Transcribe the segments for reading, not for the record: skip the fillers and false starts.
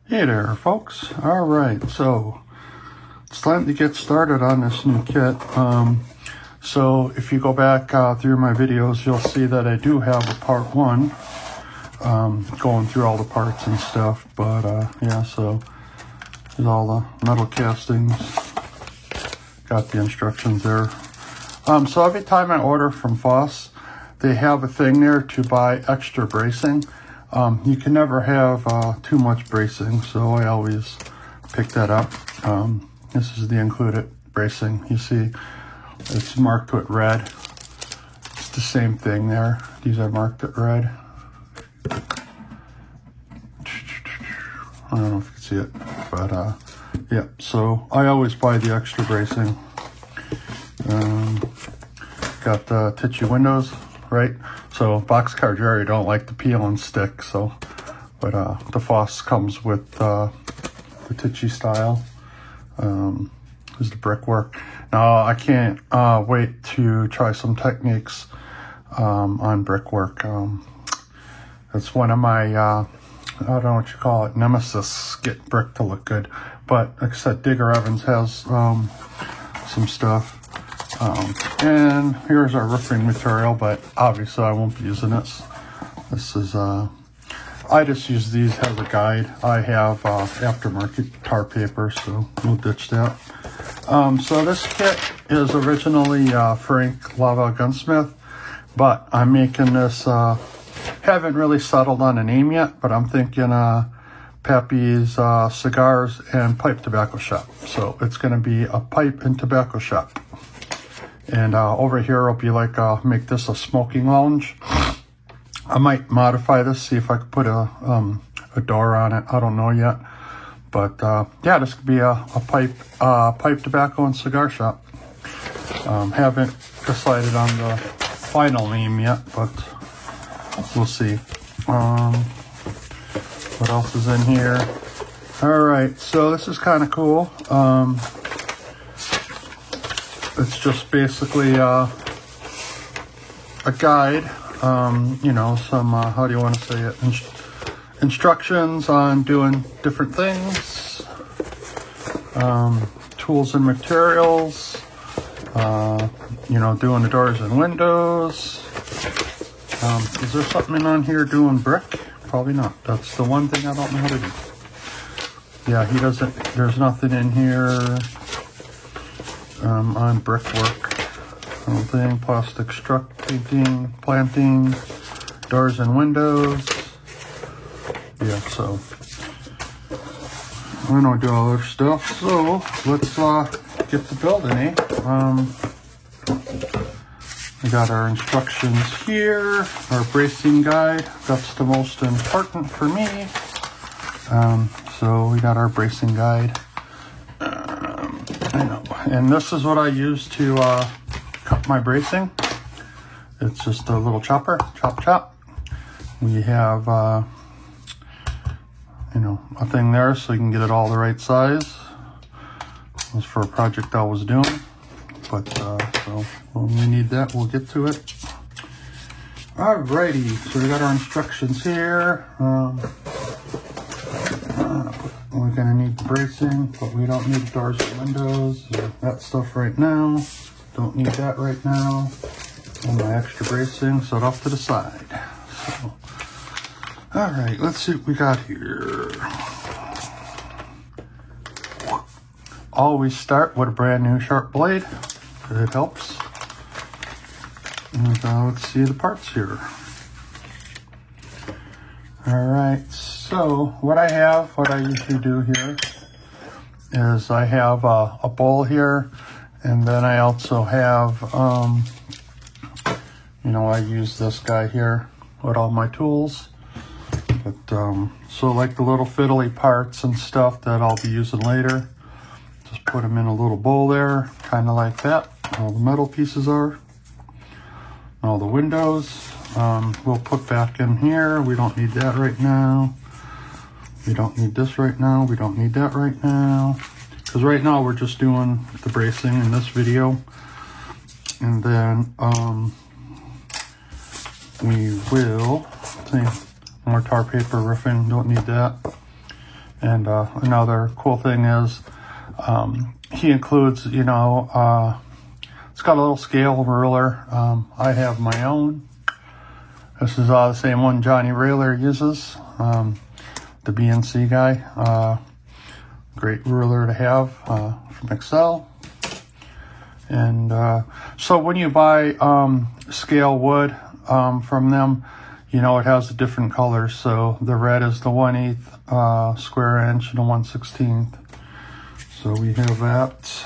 Hey there, folks. All right, so it's time to get started on this new kit. So if you go back through my videos, you'll see that I do have a part one, going through all the parts and stuff. But yeah, so there's all the metal castings. Got the instructions there. So every time I order from Foss, they have a thing there to buy extra bracing. You can never have too much bracing, so I always pick that up. This is the included bracing. You see, it's marked with red. It's the same thing there. These are marked with red. I don't know if you can see it, but yeah, so I always buy the extra bracing. Got the Tichy windows, right? So Boxcar Jerry don't like the peel and stick, so, but the Foss comes with the Tichy style. Is the brickwork. Now I can't wait to try some techniques on brickwork. It's one of my I don't know what you call it, nemesis, get brick to look good. But like I said, Digger Evans has some stuff. And here's our roofing material, but obviously I won't be using this. This is, I just use these as a guide. I have aftermarket tar paper, so we'll ditch that. So this kit is originally Frank Lava Gunsmith, but I'm making this, haven't really settled on a name yet, but I'm thinking Pappy's Cigars and Pipe Tobacco Shop. So it's going to be a pipe and tobacco shop. And over here, it'll be like, make this a smoking lounge. I might modify this, see if I could put a door on it. I don't know yet. But yeah, this could be a pipe tobacco and cigar shop. Haven't decided on the final name yet, but we'll see. What else is in here? All right, so this is kind of cool. It's just basically a guide, you know, some, how do you want to say it, instructions on doing different things, tools and materials, you know, doing the doors and windows. Is there something on here doing brick? Probably not. That's the one thing I don't know how to do. Yeah, he doesn't, there's nothing in here on brickwork. Thing, plastic struck painting, planting, doors and windows. Yeah, so I don't do all that stuff. So let's get to building, eh? We got our instructions here, our bracing guide. That's the most important for me. So we got our bracing guide. I know. And this is what I use to cut my bracing. It's just a little chopper, chop. We have, you know, a thing there so you can get it all the right size. It was for a project I was doing, but so when we need that, we'll get to it. Alrighty, so we got our instructions here. We're gonna need the bracing, but we don't need doors and windows, that stuff right now. Don't need that right now. And my extra bracing, set off to the side. So, all right, let's see what we got here. Always start with a brand new sharp blade. It helps. And let's see the parts here. All right, so what I usually do here is I have a bowl here, and then I also have, you know, I use this guy here with all my tools. But, so like the little fiddly parts and stuff that I'll be using later, just put them in a little bowl there, kind of like that. All the metal pieces are. All the windows, we'll put back in here. We don't need that right now. We don't need this right now. We don't need that right now. Because right now we're just doing the bracing in this video. And then we will, see, more tar paper roofing, don't need that. And another cool thing is he includes, you know, it's got a little scale ruler. I have my own. This is the same one Johnny Railer uses, the BNC guy. Great ruler to have from Excel. And so when you buy scale wood from them, you know, it has the different colors. So the red is the 1/8 square inch and the 1/16. So we have that.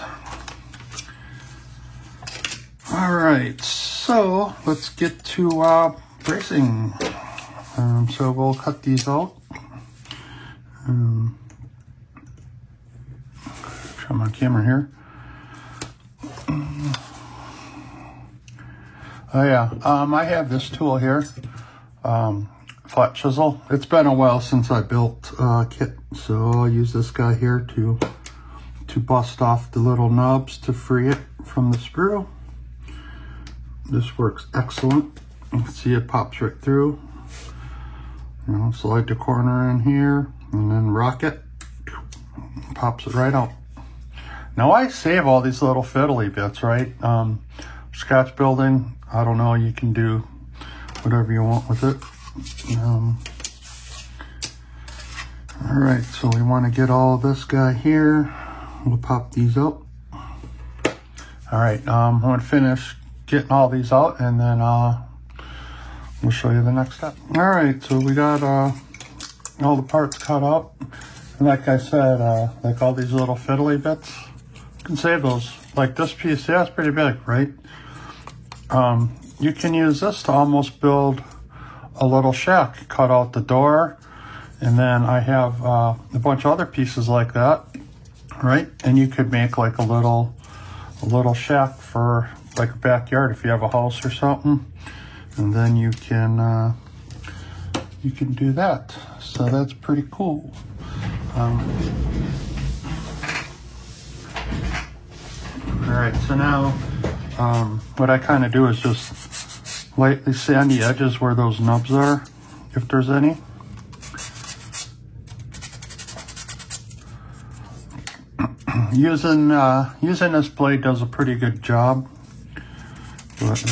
All right, so let's get to bracing. So we'll cut these out. Try my camera here. Oh yeah, I have this tool here, flat chisel. It's been a while since I built a kit, so I'll use this guy here to bust off the little nubs to free it from the screw. This works excellent. You can see it pops right through. You know, slide the corner in here and then rock it. Pops it right out. Now I save all these little fiddly bits, right? Scratch building, I don't know, you can do whatever you want with it. All right, so we want to get all of this guy here. We'll pop these out. All right, I'm going to finish getting all these out, and then we'll show you the next step. All right, so we got all the parts cut out. And like I said, like all these little fiddly bits, you can save those. Like this piece, yeah, it's pretty big, right? You can use this to almost build a little shack. Cut out the door, and then I have a bunch of other pieces like that, right? And you could make like a little shack for like a backyard if you have a house or something, and then you can do that. So that's pretty cool. All right, so now what I kind of do is just lightly sand the edges where those nubs are, if there's any. Using this blade does a pretty good job, but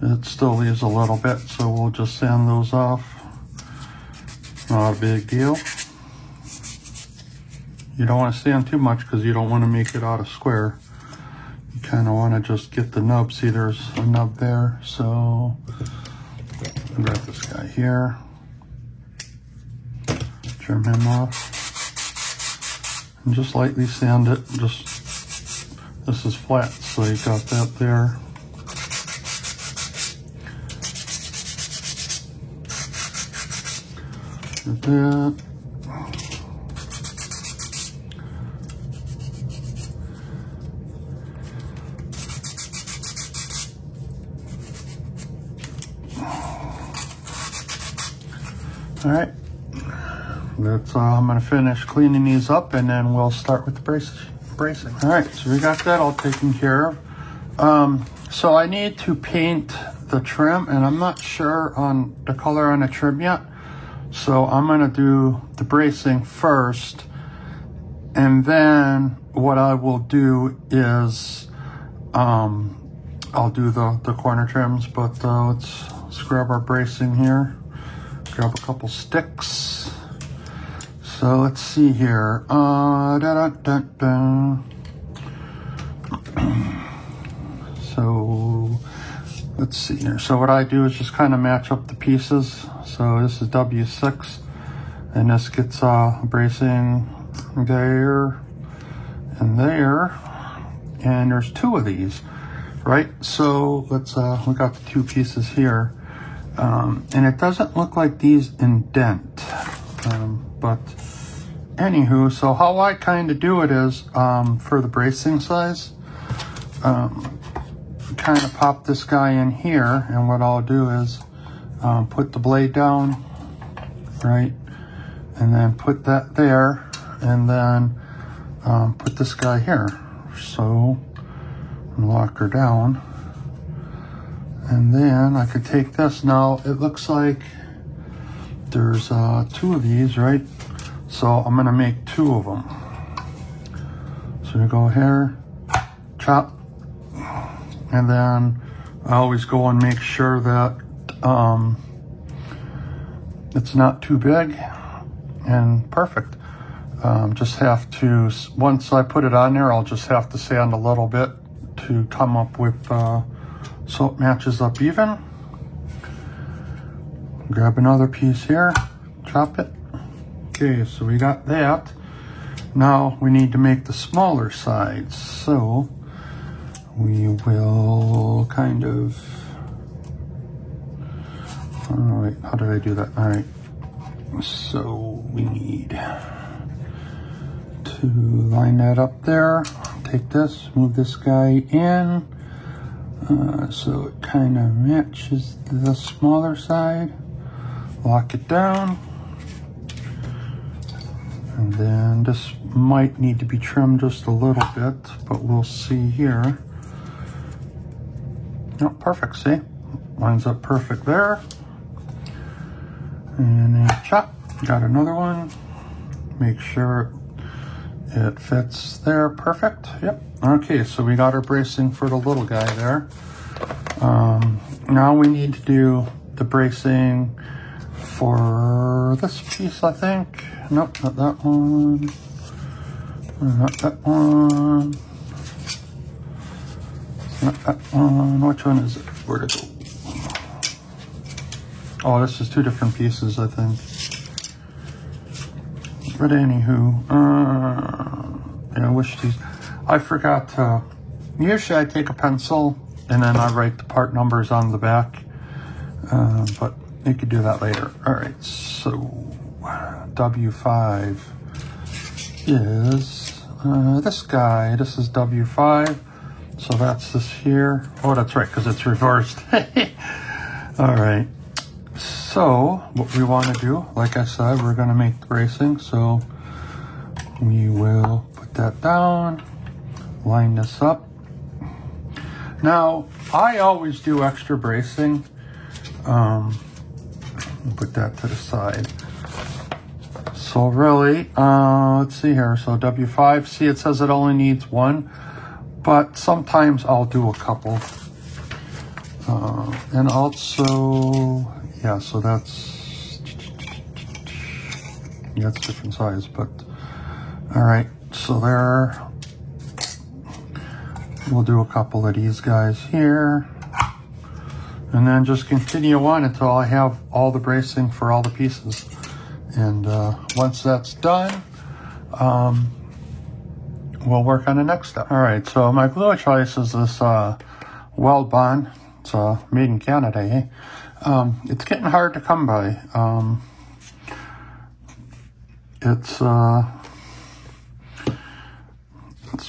it still leaves a little bit, so we'll just sand those off. Not a big deal. You don't want to sand too much because you don't want to make it out of square. You kind of want to just get the nub. See, there's a nub there, so I'll grab this guy here, trim him off, and just lightly sand it. This is flat, so you got that there. Like that. All right, that's I'm gonna finish cleaning these up, and then we'll start with the bracing. All right, so we got that all taken care of. So I need to paint the trim, and I'm not sure on the color on the trim yet. So I'm gonna do the bracing first, and then what I will do is I'll do the corner trims, but let's grab our bracing here. Grab a couple sticks. So let's see here. So let's see here. So what I do is just kind of match up the pieces. So this is W6, and this gets bracing there and there, and there's two of these, right? So let's we got the two pieces here. And it doesn't look like these indent, but anywho, so how I kind of do it is, for the bracing size, kind of pop this guy in here, and what I'll do is put the blade down, right, and then put that there, and then put this guy here. So lock her down. And then I could take this. Now it looks like there's 2 of these, right? So I'm gonna make 2 of them. So we go here, chop, and then I always go and make sure that it's not too big and perfect. Just have to, once I put it on there, I'll just have to sand a little bit to come up with so it matches up even. Grab another piece here, chop it. Okay, so we got that. Now we need to make the smaller sides. So we will kind of, oh wait, how did I do that? All right, so we need to line that up there. Take this, move this guy in, so it kind of matches the smaller side. Lock it down. And then this might need to be trimmed just a little bit, but we'll see here. No, perfect, see? Lines up perfect there. And then chop, got another one. Make sure it fits there, perfect, yep. Okay, so we got our bracing for the little guy there. Now we need to do the bracing for this piece, I think. Nope, not that one. Not that one. Not that one. Which one is it? Where'd it go? Oh, this is 2 different pieces, I think. But anywho, yeah, I wish these, I forgot to, usually I take a pencil and then I write the part numbers on the back, but you could do that later. All right, so W5 is this guy. This is W5, so that's this here. Oh, that's right, because it's reversed. All right, so what we want to do, like I said, we're going to make the bracing, so we will put that down, line this up. Now, I always do extra bracing. Put that to the side. So really, let's see here. So W5, see it says it only needs 1, but sometimes I'll do a couple. And also, yeah, so that's different size, but all right. So there, we'll do a couple of these guys here. And then just continue on until I have all the bracing for all the pieces. And once that's done, we'll work on the next step. All right, so my glue of choice is this Weld Bond. It's made in Canada, eh? It's getting hard to come by. It's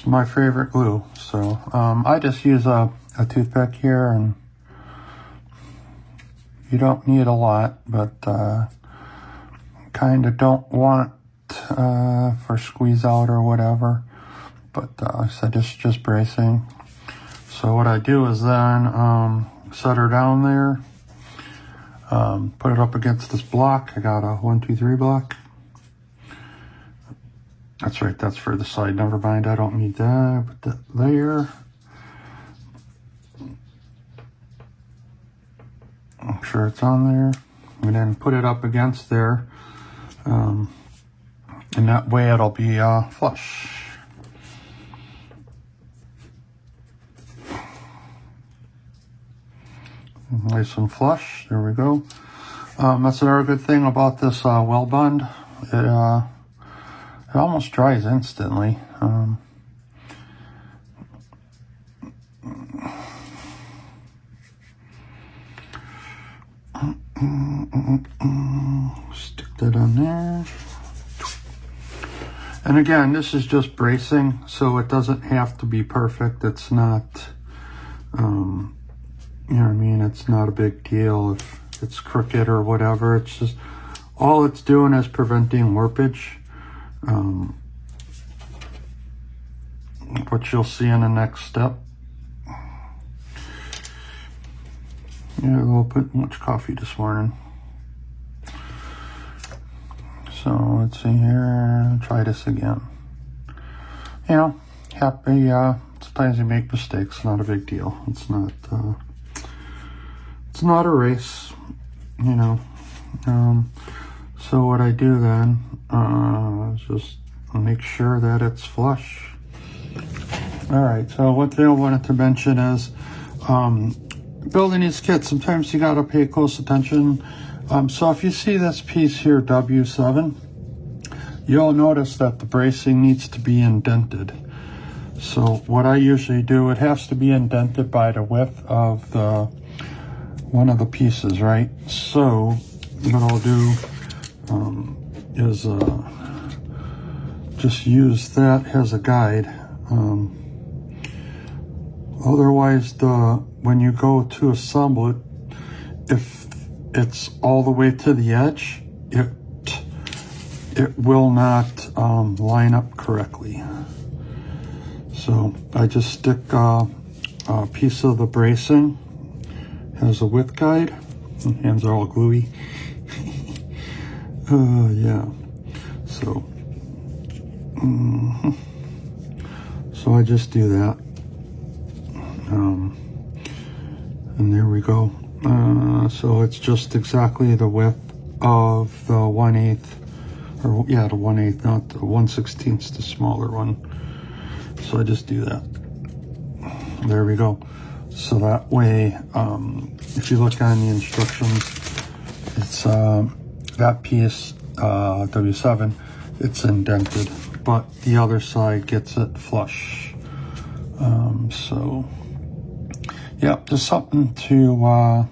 my favorite glue. So I just use a toothpick here, and you don't need a lot, but kind of don't want for squeeze out or whatever. But so just bracing. So what I do is then set her down there, put it up against this block. I got a 1, 2, 3 block. That's right, that's for the side. Never mind, I don't need that. Put that there. I'm sure it's on there. And then put it up against there. And that way it'll be flush. Nice and flush. There we go. That's another good thing about this Weld Bond. It almost dries instantly. Stick that on there. And again, this is just bracing, so it doesn't have to be perfect. It's not, you know what I mean? It's not a big deal if it's crooked or whatever. It's just, all it's doing is preventing warpage. Which you'll see in the next step. Yeah, a little bit much coffee this morning. So let's see here, try this again. You know, happy, sometimes you make mistakes, not a big deal. It's not a race, you know. So what I do then, is just make sure that it's flush. All right, so one thing I wanted to mention is, building these kits, sometimes you gotta pay close attention. So if you see this piece here, W7, you'll notice that the bracing needs to be indented. So what I usually do, it has to be indented by the width of the one of the pieces, right? So what I'll do is just use that as a guide. Otherwise, when you go to assemble it, if it's all the way to the edge, it will not line up correctly. So I just stick a piece of the bracing as a width guide. My hands are all gluey. Yeah. So, so I just do that. And there we go. So it's just exactly the width of the 1/8, or yeah, the 1/8, not the 1/16, the smaller one. So I just do that. There we go. So that way, if you look on the instructions, it's that piece, W7, it's indented, but the other side gets it flush. So yeah, just something to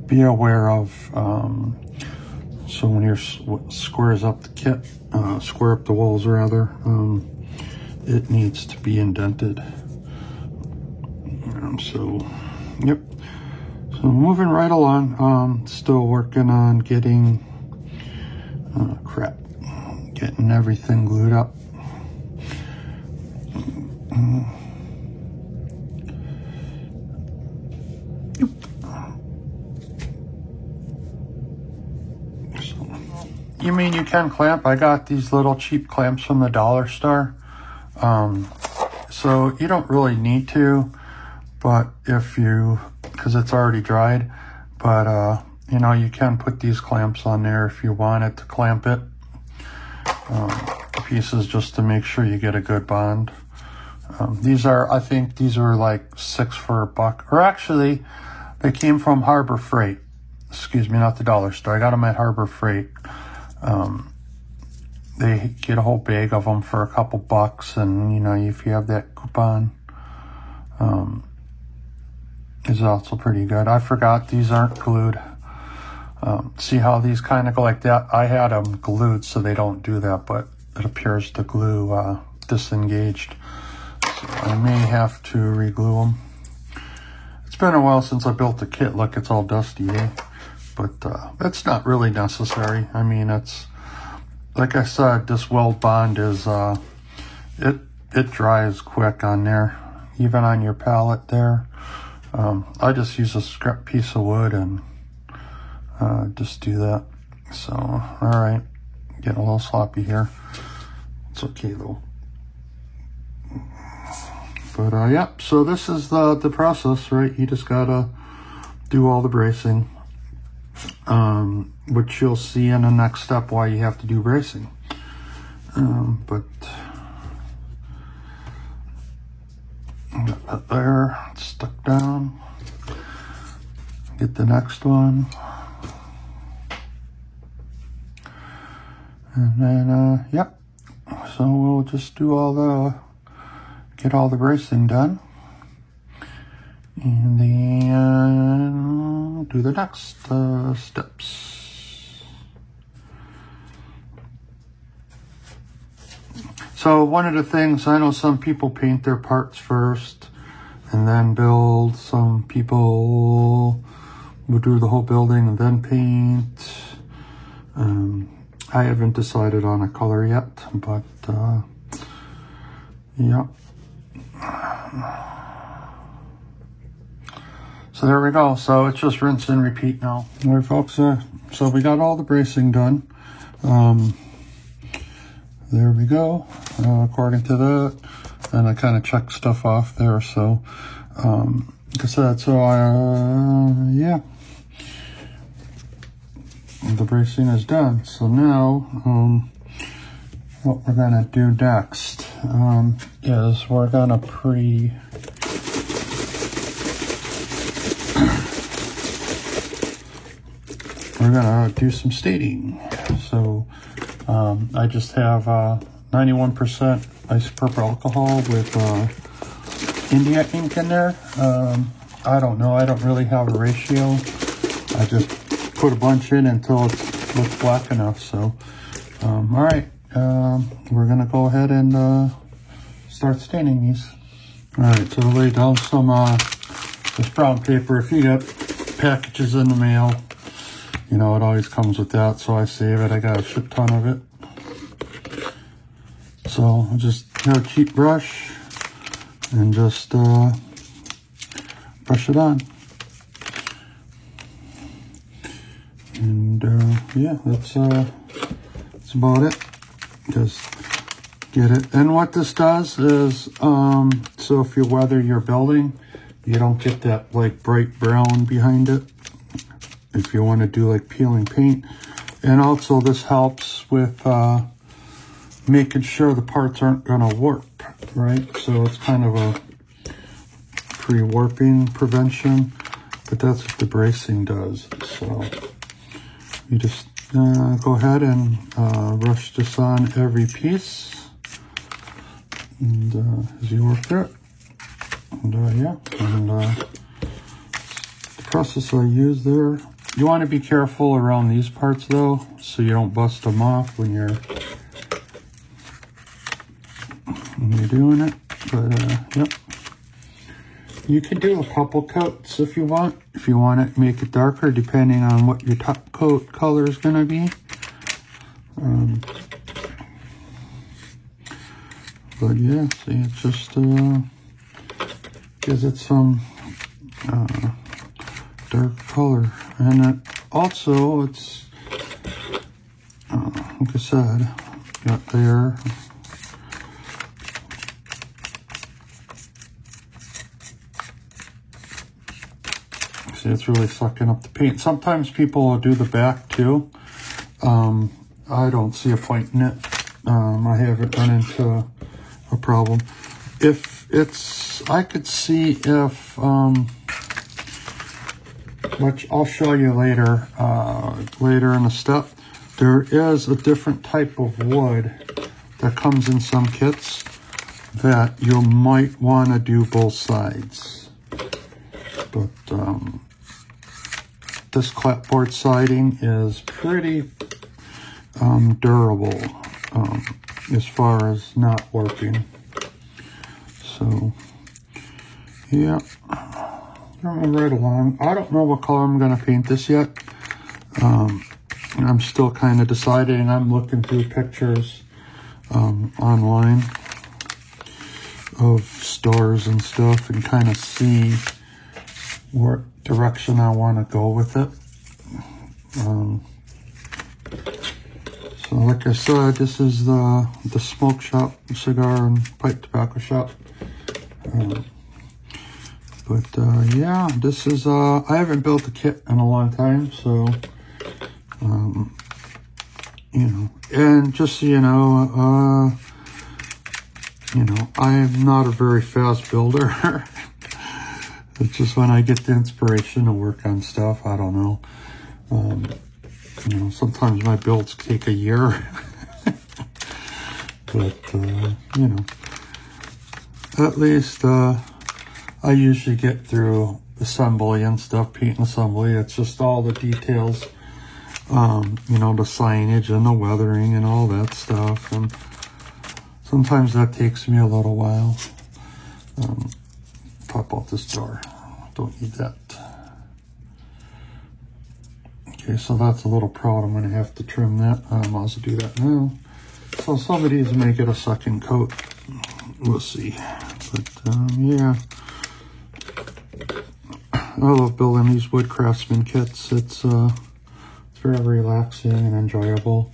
be aware of. So when you're squares up the kit, square up the walls rather, it needs to be indented. So, yep. So moving right along, still working on getting, getting everything glued up. You mean you can clamp? I got these little cheap clamps from the dollar store. So you don't really need to, but if you, because it's already dried, but you know, you can put these clamps on there if you wanted to clamp it. Pieces just to make sure you get a good bond. These are, I think these are like 6 for $1, or actually they came from Harbor Freight. Excuse me, not the dollar store. I got them at Harbor Freight. They get a whole bag of them for a couple bucks, and you know, if you have that coupon, is also pretty good. I forgot these aren't glued. See how these kind of go like that? I had them glued so they don't do that, but it appears the glue disengaged. So I may have to re-glue them. It's been a while since I built the kit. Look, it's all dusty, eh? But it's not really necessary. I mean, it's, like I said, this weld bond is, it dries quick on there, even on your pallet there. I just use a scrap piece of wood and just do that. So, all right, getting a little sloppy here. It's okay though. But yeah, so this is the process, right? You just gotta do all the bracing, which you'll see in the next step why you have to do bracing. But got that there, it's stuck down. Get the next one. And then, yep. So we'll just do get all the bracing done. And then do the next steps. So one of the things, I know some people paint their parts first and then build. Some people will do the whole building and then paint. I haven't decided on a color yet, but yeah. So there we go. So it's just rinse and repeat now. All right, folks. So we got all the bracing done. there we go, according to that. And I kind of checked stuff off there, so, like I said, so yeah. The bracing is done. So now, what we're gonna do next, is we're gonna do some staining. So I just have 91% isopropyl alcohol with India ink in there. I don't know, I don't really have a ratio. I just put a bunch in until it looks black enough. So all right, we're gonna go ahead and start staining these. All right, so lay down some this brown paper. If you get packages in the mail, you know, it always comes with that, so I save it. I got a shit ton of it. So I'll just have a cheap brush and just brush it on. And yeah, that's about it. Just get it. And what this does is, so if you weather your building, you don't get that like bright brown behind it. If you want to do like peeling paint. And also this helps with making sure the parts aren't going to warp, right? So it's kind of a pre-warping prevention, but that's what the bracing does. So you just go ahead and rush this on every piece, and as you work through it. And yeah, and the process I use there. You want to be careful around these parts though, so you don't bust them off when you're doing it. But yep, you can do a couple coats if you want. If you want to make it darker, depending on what your top coat color is going to be. But yeah, see, it just gives it some dark color. And it also, it's like I said, got there. See, it's really sucking up the paint. Sometimes people will do the back too. I don't see a point in it. I haven't run into a problem. If it's, I could see if, which I'll show you later, later in the step, there is a different type of wood that comes in some kits that you might want to do both sides. But this clapboard siding is pretty durable as far as not warping. So yeah, going right along. I don't know what color I'm going to paint this yet. I'm still kind of deciding. I'm looking through pictures online of stores and stuff and kind of see what direction I want to go with it. So like I said, this is the smoke shop, cigar and pipe tobacco shop. But yeah, this is, I haven't built a kit in a long time, so, you know, and just so you know, I'm not a very fast builder. It's just when I get the inspiration to work on stuff, I don't know. You know, sometimes my builds take a year. But, you know, at least, I usually get through assembly and stuff, paint and assembly. It's just all the details, you know, the signage and the weathering and all that stuff. And sometimes that takes me a little while. Pop out this door. Don't need that. Okay, so that's a little proud. I'm going to have to trim that. I might as well do that now. So some of these may get a second coat. We'll see. But, yeah. I love building these wood craftsman kits. It's very relaxing and enjoyable.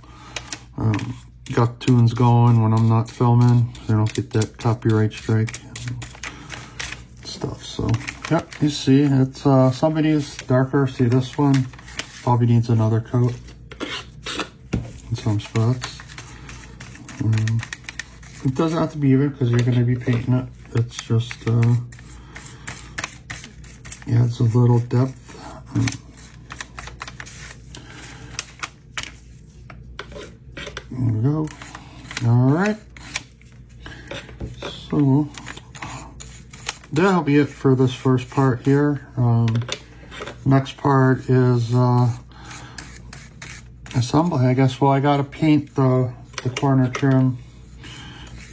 got tunes going when I'm not filming, so I don't get that copyright strike and stuff. So yeah, you see it's some of these darker. See this one probably needs another coat in some spots. It doesn't have to be even because you're going to be painting it. It's just adds a little depth. There we go. All right. So that'll be it for this first part here. Next part is assembly, I guess. Well, I got to paint the corner trim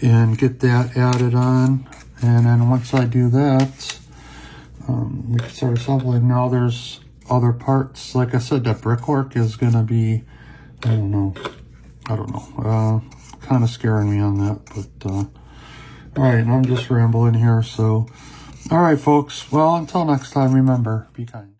and get that added on. And then once I do that, we can start assembling. Now there's other parts. Like I said, that brickwork is going to be, I don't know, kind of scaring me on that. But, all right, I'm just rambling here. So, all right, folks. Well, until next time, remember, be kind.